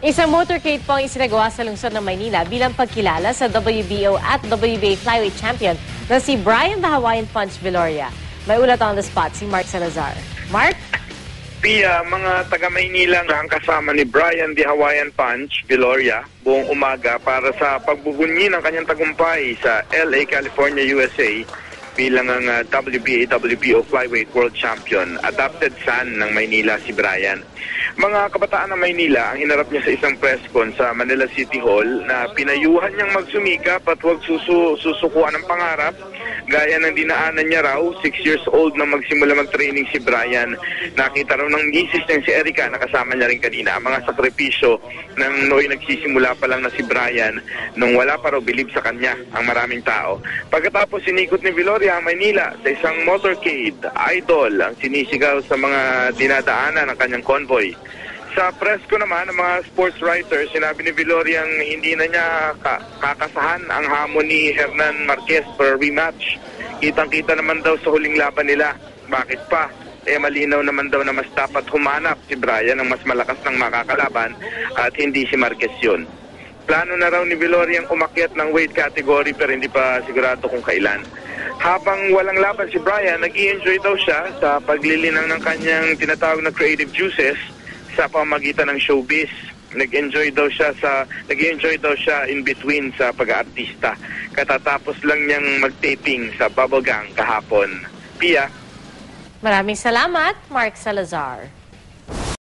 Isang motorcade po ang isinagawa sa lungsod ng Maynila bilang pagkilala sa WBO at WBA Flyweight Champion na si Brian the Hawaiian Punch Viloria. May ulat on the spot si Mark Salazar. Mark? Pia, mga taga-Maynila ang kasama ni Brian the Hawaiian Punch Viloria buong umaga para sa pagbubunyi ng kanyang tagumpay sa LA, California, USA bilang ang WBA, WBO Flyweight World Champion. Adopted son ng Maynila si Brian. Mga kabataan ng Maynila ang hinarap niya sa isang press con sa Manila City Hall na pinayuhan niyang magsumikap at huwag susukuan ng pangarap. Gaya ng dinaanan niya raw, 6 years old nang magsimula mag-training si Brian. Nakita raw ng misis niya si Erica na kasama niya rin kanina ang mga sakripisyo ng nooy nagsisimula pa lang na si Brian nung wala pa raw bilib sa kanya ang maraming tao. Pagkatapos sinikot ni Viloria ang Maynila sa isang motorcade, idol ang sinisigaw sa mga dinadaanan ng kanyang convoy. Sa press ko naman, ang mga sports writers, sinabi ni Viloria ang hindi na niya kakasahan ang hamon ni Hernan Marquez for rematch. Kitang-kita naman daw sa huling laban nila. Bakit pa? Malinaw naman daw na mas dapat humanap si Brian ng mas malakas ng makakalaban at hindi si Marquez yun. Plano na raw ni Viloria ang umakyat ng weight category pero hindi pa sigurado kung kailan. Habang walang laban si Brian, nag-i-enjoy daw siya sa paglilinang ng kanyang tinatawag na creative juices sa pamagitan ng showbiz. Nag-enjoy daw siya in between sa pag-aartista. Katatapos lang niyang mag-taping sa Bubblegang kahapon. Pia. Maraming salamat, Mark Salazar.